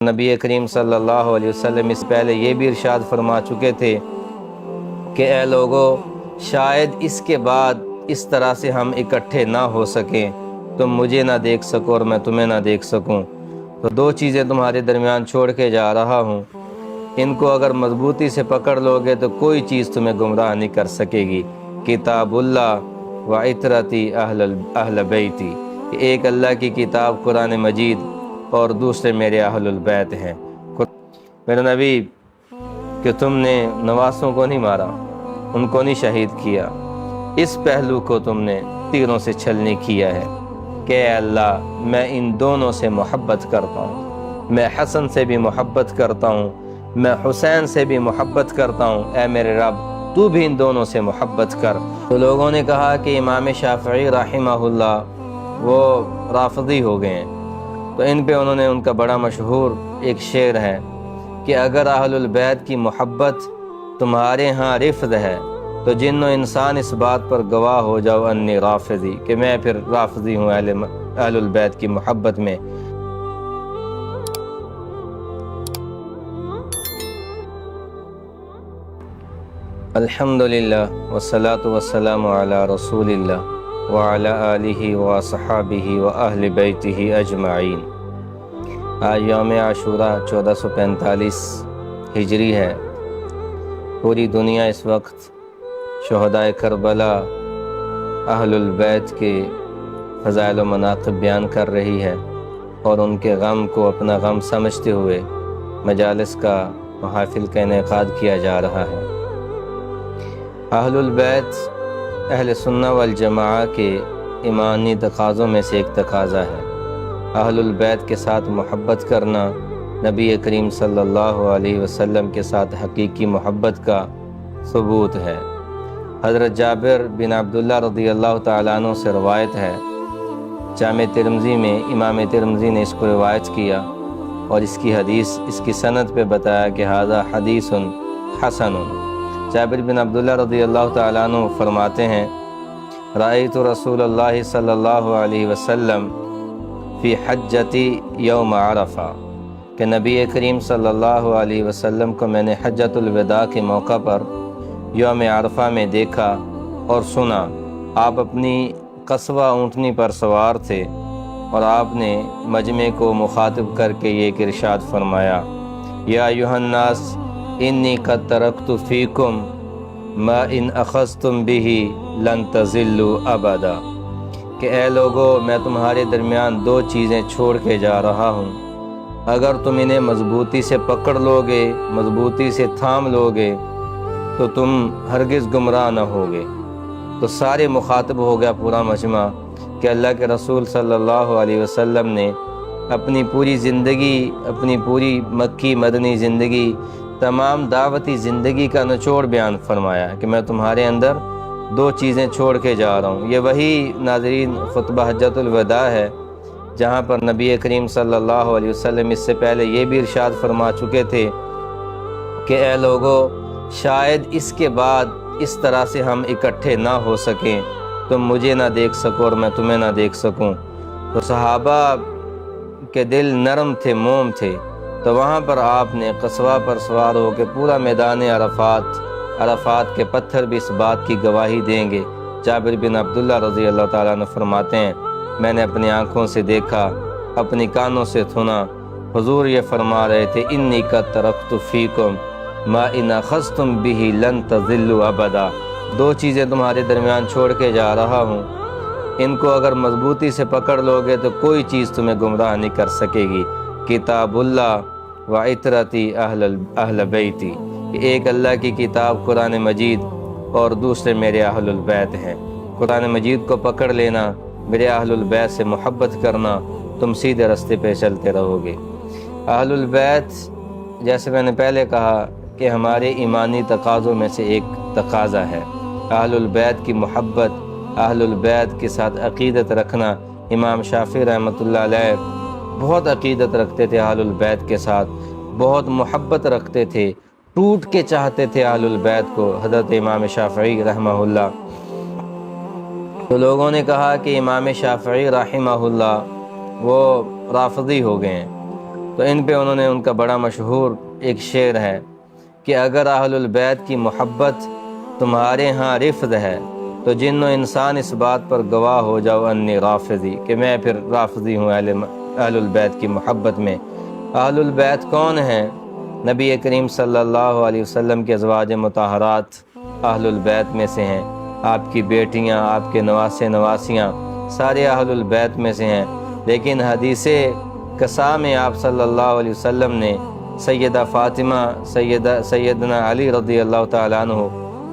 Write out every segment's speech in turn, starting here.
نبی کریم صلی اللہ علیہ وسلم اس پہلے یہ بھی ارشاد فرما چکے تھے کہ اے لوگو، شاید اس کے بعد اس طرح سے ہم اکٹھے نہ ہو سکیں، تم مجھے نہ دیکھ سکو اور میں تمہیں نہ دیکھ سکوں۔ تو دو چیزیں تمہارے درمیان چھوڑ کے جا رہا ہوں، ان کو اگر مضبوطی سے پکڑ لوگے تو کوئی چیز تمہیں گمراہ نہیں کر سکے گی۔ کتاب اللہ و عطرتی اہل بیتی، ایک اللہ کی کتاب قرآن مجید اور دوسرے میرے اہل البیت ہیں۔ میرے نبی کہ تم نے نواسوں کو نہیں مارا، ان کو نہیں شہید کیا، اس پہلو کو تم نے تیروں سے چھلنی کیا ہے کہ اے اللہ میں ان دونوں سے محبت کرتا ہوں، میں حسن سے بھی محبت کرتا ہوں، میں حسین سے بھی محبت کرتا ہوں، اے میرے رب تو بھی ان دونوں سے محبت کر۔ تو لوگوں نے کہا کہ امام شافعی رحمہ اللہ وہ رافضی ہو گئے ہیں، تو ان پہ انہوں نے ان کا بڑا مشہور ایک شعر ہے کہ اگر اہل البیت کی محبت تمہارے ہاں رفض ہے تو جن و انسان اس بات پر گواہ ہو جاؤ انی رافضی، کہ میں پھر رافضی ہوں اہل البیت کی محبت میں۔ الحمدللہ والصلاة والسلام علی رسول اللہ وعلی آلہ وصحابہ واہل بیتہ اجمعین۔ آج یوم عاشوراء 1445 ہجری ہے۔ پوری دنیا اس وقت شہدائے کربلا اہل البیت کے فضائل و مناقب بیان کر رہی ہے اور ان کے غم کو اپنا غم سمجھتے ہوئے مجالس کا محافل کا انعقاد کیا جا رہا ہے۔ اہل البیت اہل سنہ والجماعہ کے ایمانی تقاضوں میں سے ایک تقاضا ہے۔ اہل البیت کے ساتھ محبت کرنا نبی کریم صلی اللہ علیہ وسلم کے ساتھ حقیقی محبت کا ثبوت ہے۔ حضرت جابر بن عبداللہ رضی اللہ تعالیٰ عنہ سے روایت ہے، جامع ترمذی میں امام ترمذی نے اس کو روایت کیا اور اس کی حدیث، اس کی سند پہ بتایا کہ ھذا حدیث حسن۔ جابر بن عبداللہ رضی اللہ تعالیٰ عنہ فرماتے ہیں، رأیت رسول اللہ صلی اللہ علیہ وسلم فی حجتی یوم عرفہ، کہ نبی کریم صلی اللہ علیہ وسلم کو میں نے حجۃ الوداع کے موقع پر یوم عرفہ میں دیکھا اور سنا۔ آپ اپنی قصوہ اونٹنی پر سوار تھے اور آپ نے مجمع کو مخاطب کر کے یہ ایک ارشاد فرمایا، یا ایھا الناس انی قد ترکت فیکم ما ان اخذتم بہ لن تضلوا ابدا، کہ اے لوگو میں تمہارے درمیان دو چیزیں چھوڑ کے جا رہا ہوں، اگر تم انہیں مضبوطی سے پکڑ لوگے، مضبوطی سے تھام لوگے تو تم ہرگز گمراہ نہ ہوگے۔ تو سارے مخاطب ہو گیا پورا مجمع کہ اللہ کے رسول صلی اللہ علیہ وسلم نے اپنی پوری زندگی، اپنی پوری مکی مدنی زندگی، تمام دعوتی زندگی کا نچوڑ بیان فرمایا کہ میں تمہارے اندر دو چیزیں چھوڑ کے جا رہا ہوں۔ یہ وہی ناظرین خطبہ حجۃ الوداع ہے جہاں پر نبی کریم صلی اللہ علیہ وسلم اس سے پہلے یہ بھی ارشاد فرما چکے تھے کہ اے لوگو، شاید اس کے بعد اس طرح سے ہم اکٹھے نہ ہو سکیں، تم مجھے نہ دیکھ سکو اور میں تمہیں نہ دیکھ سکوں۔ تو صحابہ کے دل نرم تھے، موم تھے، تو وہاں پر آپ نے قصوہ پر سوار ہو کے پورا میدان عرفات کے پتھر بھی اس بات کی گواہی دیں گے۔ جابر بن عبداللہ رضی اللہ تعالیٰ عنہ فرماتے ہیں، میں نے اپنی آنکھوں سے دیکھا، اپنی کانوں سے سنا، حضور یہ فرما رہے تھے، انی قد ترکت فیکم ما ان اخذتم بہ لن تضلوا ابدا، دو چیزیں تمہارے درمیان چھوڑ کے جا رہا ہوں، ان کو اگر مضبوطی سے پکڑ لوگے تو کوئی چیز تمہیں گمراہ نہیں کر سکے گی۔ کتاب اللہ و عطرتی اہل بیتی، ایک اللہ کی کتاب قرآن مجید اور دوسرے میرے اہل البیت ہیں۔ قرآن مجید کو پکڑ لینا، میرے اہل البیت سے محبت کرنا، تم سیدھے راستے پہ چلتے رہو گے۔ اہل البیت جیسے میں نے پہلے کہا کہ ہمارے ایمانی تقاضوں میں سے ایک تقاضا ہے۔ اہل البیت کی محبت، اہل البیت کے ساتھ عقیدت رکھنا۔ امام شافعی رحمۃ اللہ علیہ بہت عقیدت رکھتے تھے اہل البیت کے ساتھ، بہت محبت رکھتے تھے، ٹوٹ کے چاہتے تھے اہل البیت کو، حضرت امام شافعی رحمہ اللہ۔ تو لوگوں نے کہا کہ امام شافعی رحمہ اللہ وہ رافضی ہو گئے ہیں، تو ان پہ انہوں نے ان کا بڑا مشہور ایک شعر ہے کہ اگر اہل البیت کی محبت تمہارے ہاں رفض ہے تو جن و انسان اس بات پر گواہ ہو جاؤ انی رافضی، کہ میں پھر رافضی ہوں اہل البیت کی محبت میں۔ اہل البیت کون ہیں؟ نبی کریم صلی اللہ علیہ وسلم کے ازواج مطہرات اہل البیت میں سے ہیں، آپ کی بیٹیاں، آپ کے نواسے نواسیاں سارے اہل البیت میں سے ہیں۔ لیکن حدیث قصہ میں آپ صلی اللہ علیہ وسلم نے سیدہ فاطمہ، سیدنا علی رضی اللہ تعالیٰ عنہ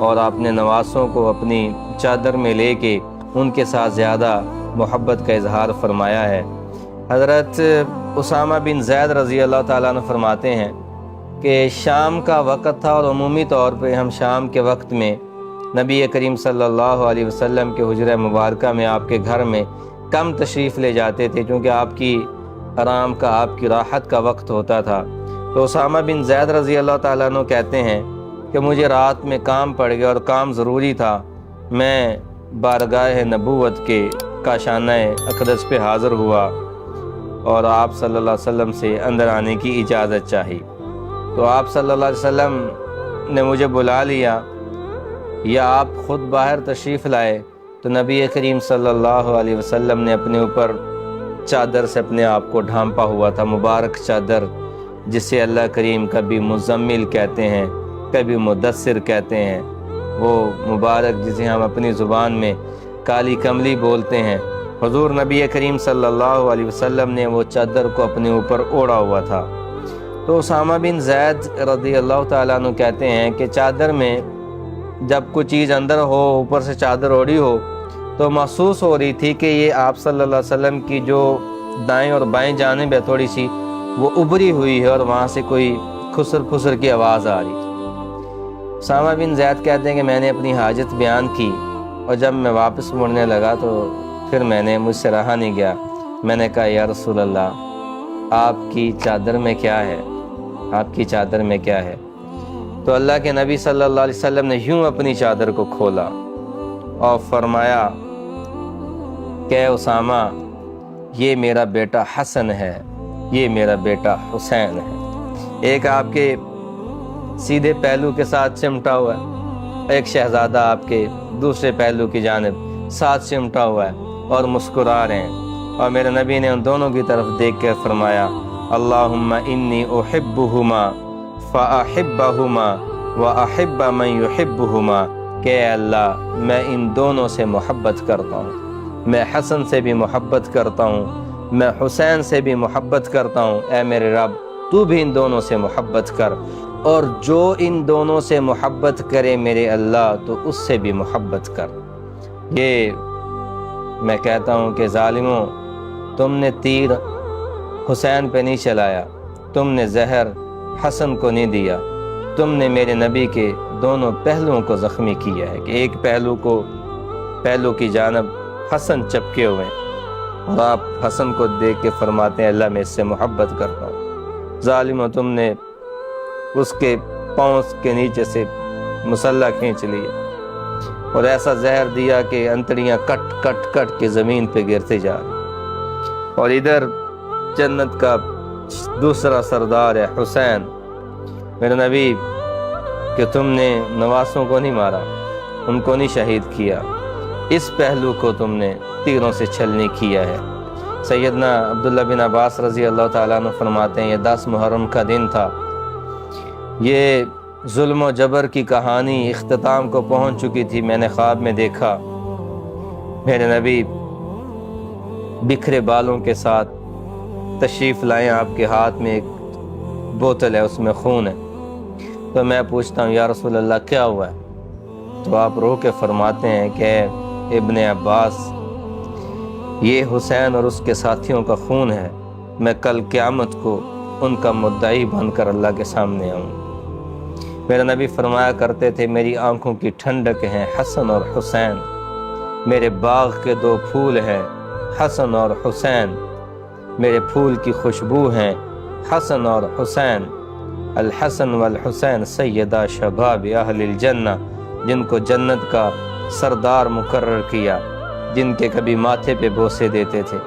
اور اپنے نواسوں کو اپنی چادر میں لے کے ان کے ساتھ زیادہ محبت کا اظہار فرمایا ہے۔ حضرت اسامہ بن زید رضی اللہ تعالیٰ عنہ فرماتے ہیں کہ شام کا وقت تھا اور عمومی طور پہ ہم شام کے وقت میں نبی کریم صلی اللہ علیہ وسلم کے حجرہ مبارکہ میں آپ کے گھر میں کم تشریف لے جاتے تھے، کیونکہ آپ کی آرام کا، آپ کی راحت کا وقت ہوتا تھا۔ تو اسامہ بن زید رضی اللہ تعالیٰ عنہ کہتے ہیں کہ مجھے رات میں کام پڑ گیا اور کام ضروری تھا، میں بارگاہ نبوت کے کاشانہ اقدس پہ حاضر ہوا اور آپ صلی اللہ علیہ وسلم سے اندر آنے کی اجازت چاہی۔ تو آپ صلی اللہ علیہ وسلم نے مجھے بلا لیا یا آپ خود باہر تشریف لائے، تو نبی کریم صلی اللہ علیہ وسلم نے اپنے اوپر چادر سے اپنے آپ کو ڈھانپا ہوا تھا، مبارک چادر جسے اللہ کریم کبھی مزمل کہتے ہیں، کبھی مدثر کہتے ہیں، وہ مبارک جسے ہم اپنی زبان میں کالی کملی بولتے ہیں۔ حضور نبی کریم صلی اللہ علیہ وسلم نے وہ چادر کو اپنے اوپر اوڑھا ہوا تھا۔ تو اسامہ بن زید رضی اللہ تعالیٰ عنہ کہتے ہیں کہ چادر میں جب کوئی چیز اندر ہو، اوپر سے چادر اوڑھی ہو، تو محسوس ہو رہی تھی کہ یہ آپ صلی اللہ علیہ وسلم کی جو دائیں اور بائیں جانب ہے تھوڑی سی وہ ابری ہوئی ہے اور وہاں سے کوئی خسر خسر کی آواز آ رہی۔ اسامہ بن زید کہتے ہیں کہ میں نے اپنی حاجت بیان کی اور جب میں واپس مڑنے لگا تو پھر مجھ سے رہا نہیں گیا، میں نے کہا یا رسول اللہ آپ کی چادر میں کیا ہے، آپ کی چادر میں کیا ہے؟ تو اللہ کے نبی صلی اللہ علیہ وسلم نے یوں اپنی چادر کو کھولا اور فرمایا کہ اسامہ یہ میرا بیٹا حسن ہے، یہ میرا بیٹا حسین ہے۔ ایک آپ کے سیدھے پہلو کے ساتھ چمٹا ہوا ہے، ایک شہزادہ آپ کے دوسرے پہلو کی جانب ساتھ چمٹا ہوا ہے اور مسکرا رہے ہیں، اور میرے نبی نے ان دونوں کی طرف دیکھ کر فرمایا اللہم انی احبہما فاحبہما واحب من یحبہما، کہ اے اللہ میں ان دونوں سے محبت کرتا ہوں، میں حسن سے بھی محبت کرتا ہوں، میں حسین سے بھی محبت کرتا ہوں، اے میرے رب تو بھی ان دونوں سے محبت کر، اور جو ان دونوں سے محبت کرے میرے اللہ تو اس سے بھی محبت کر۔ یہ میں کہتا ہوں کہ ظالموں، تم نے تیر حسین پہ نہیں چلایا، تم نے زہر حسن کو نہیں دیا، تم نے میرے نبی کے دونوں پہلوؤں کو زخمی کیا ہے، کہ ایک پہلو کی جانب حسن چپکے ہوئے ہیں اور آپ حسن کو دیکھ کے فرماتے ہیں اللہ میں اس سے محبت کرتا ہوں۔ ظالموں، تم نے اس کے پاؤں کے نیچے سے مسلح کھینچ لیا اور ایسا زہر دیا کہ انتڑیاں کٹ کٹ کٹ کے زمین پہ گرتے جا رہی، اور ادھر جنت کا دوسرا سردار ہے حسین، میرے نبی کہ تم نے نواسوں کو نہیں مارا، ان کو نہیں شہید کیا، اس پہلو کو تم نے تیروں سے چھلنی کیا ہے۔ سیدنا عبداللہ بن عباس رضی اللہ تعالیٰ عنہ فرماتے ہیں یہ 10 محرم کا دن تھا، یہ ظلم و جبر کی کہانی اختتام کو پہنچ چکی تھی۔ میں نے خواب میں دیکھا میرے نبی بکھرے بالوں کے ساتھ تشریف لائیں، آپ کے ہاتھ میں ایک بوتل ہے، اس میں خون ہے۔ تو میں پوچھتا ہوں یا رسول اللہ کیا ہوا ہے؟ تو آپ رو کے فرماتے ہیں کہ ابن عباس یہ حسین اور اس کے ساتھیوں کا خون ہے، میں کل قیامت کو ان کا مدعی بن کر اللہ کے سامنے آؤں۔ میرے نبی فرمایا کرتے تھے میری آنکھوں کی ٹھنڈک ہیں حسن اور حسین، میرے باغ کے 2 پھول ہیں حسن اور حسین، میرے پھول کی خوشبو ہیں حسن اور حسین، الحسن والحسین سیدہ شباب اہل الجنہ، جن کو جنت کا سردار مقرر کیا، جن کے کبھی ماتھے پہ بوسے دیتے تھے،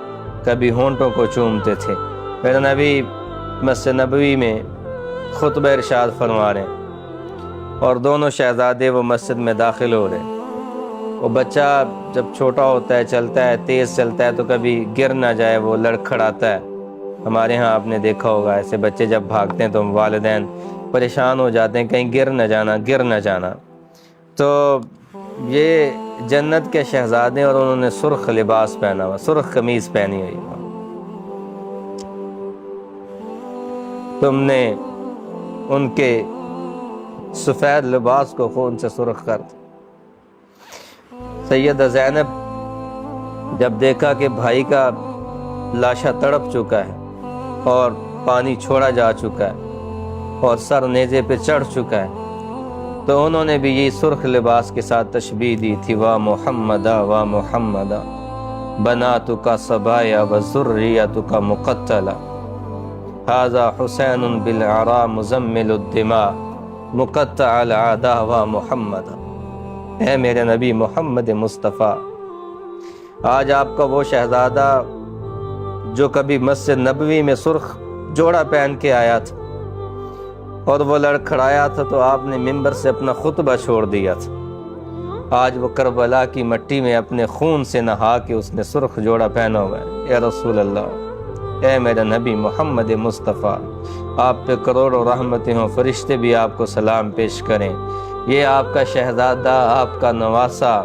کبھی ہونٹوں کو چومتے تھے۔ میرے نبی مسجد نبوی میں خطبہ ارشاد فرما رہے ہیں اور دونوں شہزادے وہ مسجد میں داخل ہو رہے ہیں۔ وہ بچہ جب چھوٹا ہوتا ہے، چلتا ہے، تیز چلتا ہے تو کبھی گر نہ جائے، وہ لڑکھڑاتا ہے۔ ہمارے ہاں آپ نے دیکھا ہوگا ایسے بچے جب بھاگتے ہیں تو والدین پریشان ہو جاتے ہیں، کہیں گر نہ جانا۔ تو یہ جنت کے شہزادے اور انہوں نے سرخ لباس پہنا ہوا، سرخ قمیض پہنی ہوئی۔ تم نے ان کے سفید لباس کو خون سے سرخ کر دیا۔ سیدہ زینب جب دیکھا کہ بھائی کا لاشا تڑپ چکا ہے اور پانی چھوڑا جا چکا ہے اور سر نیزے پہ چڑھ چکا ہے، تو انہوں نے بھی یہ سرخ لباس کے ساتھ تشبیہ دی تھی، وا محمدا وا محمدا بناتک صبایا وذریتک مقتلا ھذا حسین بالعراء مزمل الدماء مقطع العداء وا محمدا۔ اے میرے نبی محمد مصطفیٰ، آج آپ کا وہ شہزادہ جو کبھی مسجد نبوی میں سرخ جوڑا پہن کے آیا تھا اور وہ لڑکھڑایا تھا تو آپ نے ممبر سے اپنا خطبہ چھوڑ دیا تھا، آج وہ کربلا کی مٹی میں اپنے خون سے نہا کے اس نے سرخ جوڑا پہنا ہوا ہے۔ اے رسول اللہ، اے میرا نبی محمد مصطفیٰ، آپ پہ کروڑوں رحمتیں ہوں، فرشتے بھی آپ کو سلام پیش کریں۔ یہ آپ کا شہزادہ، آپ کا نواسہ،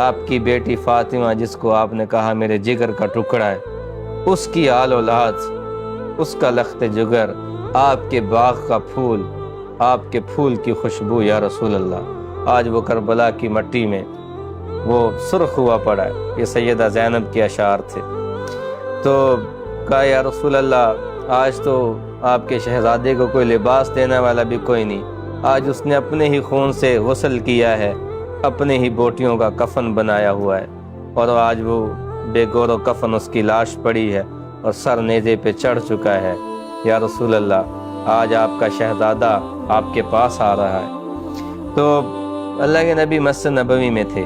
آپ کی بیٹی فاطمہ جس کو آپ نے کہا میرے جگر کا ٹکڑا ہے، اس کی آل اولاد، اس کا لخت جگر، آپ کے باغ کا پھول، آپ کے پھول کی خوشبو یا رسول اللہ، آج وہ کربلا کی مٹی میں وہ سرخ ہوا پڑا ہے۔ یہ سیدہ زینب کے اشعار تھے۔ تو کہا یا رسول اللہ، آج تو آپ کے شہزادے کو کوئی لباس دینے والا بھی کوئی نہیں، آج اس نے اپنے ہی خون سے غسل کیا ہے، اپنے ہی بوٹیوں کا کفن بنایا ہوا ہے، اور آج وہ بے گور و کفن اس کی لاش پڑی ہے اور سر نیزے پہ چڑھ چکا ہے۔ یا رسول اللہ، آج آپ کا شہزادہ آپ کے پاس آ رہا ہے۔ تو اللہ کے نبی مسجد نبوی میں تھے،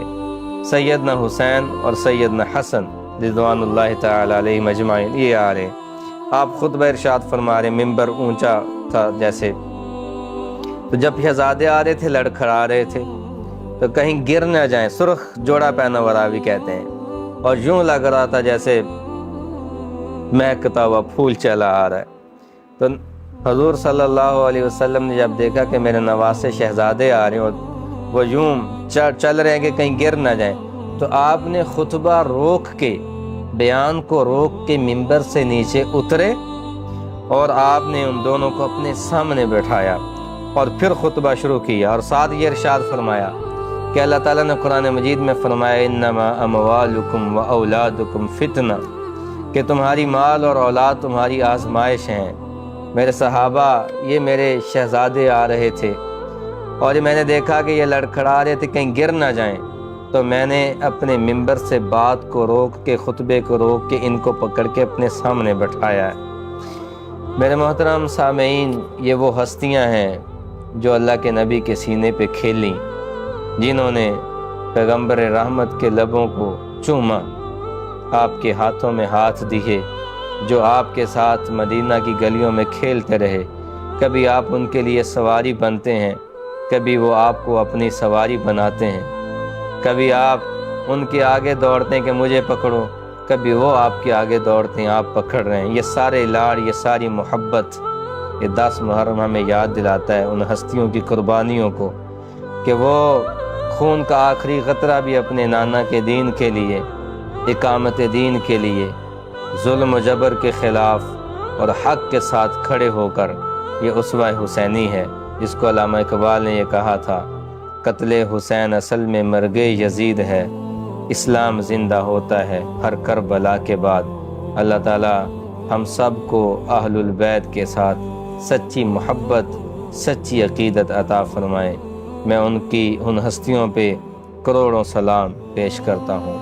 سیدنا حسین اور سیدنا حسن رضوان اللہ تعالی علیہ مجمعین یہ آ رہے، آپ خطبہ ارشاد فرما رہے، ممبر اونچا تھا جیسے، تو جب شہزادے آ رہے تھے لڑکھڑا رہے تھے تو کہیں گر نہ جائیں، سرخ جوڑا پہنا ہوا راوی کہتے ہیں، اور یوں لگ رہا تھا جیسے مہکتا ہوا پھول چلا آ رہا ہے۔ تو حضور صلی اللہ علیہ وسلم نے جب دیکھا کہ میرے نواسے شہزادے آ رہے ہیں اور وہ یوں چل رہے ہیں کہ کہیں گر نہ جائیں، تو آپ نے خطبہ روک کے، بیان کو روک کے ممبر سے نیچے اترے اور آپ نے ان دونوں کو اپنے سامنے بٹھایا اور پھر خطبہ شروع کیا، اور ساتھ یہ ارشاد فرمایا کہ اللہ تعالیٰ نے قرآن مجید میں فرمایا انما اموالکم و اولادکم فتنہ، کہ تمہاری مال اور اولاد تمہاری آزمائش ہیں۔ میرے صحابہ، یہ میرے شہزادے آ رہے تھے اور میں نے دیکھا کہ یہ لڑکھڑا رہے تھے کہیں گر نہ جائیں، تو میں نے اپنے ممبر سے بات کو روک کے، خطبے کو روک کے ان کو پکڑ کے اپنے سامنے بٹھایا ہے۔ میرے محترم سامعین، یہ وہ ہستیاں ہیں جو اللہ کے نبی کے سینے پہ کھیلیں، جنہوں نے پیغمبر رحمت کے لبوں کو چوما، آپ کے ہاتھوں میں ہاتھ دیے، جو آپ کے ساتھ مدینہ کی گلیوں میں کھیلتے رہے۔ کبھی آپ ان کے لیے سواری بنتے ہیں، کبھی وہ آپ کو اپنی سواری بناتے ہیں، کبھی آپ ان کے آگے دوڑتے ہیں کہ مجھے پکڑو، کبھی وہ آپ کے آگے دوڑتے ہیں، آپ پکڑ رہے ہیں۔ یہ سارے لاڑ، یہ ساری محبت، یہ 10 محرم ہمیں یاد دلاتا ہے ان ہستیوں کی قربانیوں کو، کہ وہ خون کا آخری قطرہ بھی اپنے نانا کے دین کے لیے، اقامت دین کے لیے، ظلم و جبر کے خلاف اور حق کے ساتھ کھڑے ہو کر، یہ اسوہ حسینی ہے، جس کو علامہ اقبال نے یہ کہا تھا، قتل حسین اصل میں مرگ یزید ہے، اسلام زندہ ہوتا ہے ہر کربلا کے بعد۔ اللہ تعالیٰ ہم سب کو اہل البیت کے ساتھ سچی محبت، سچی عقیدت عطا فرمائے۔ میں ان ہستیوں پہ کروڑوں سلام پیش کرتا ہوں۔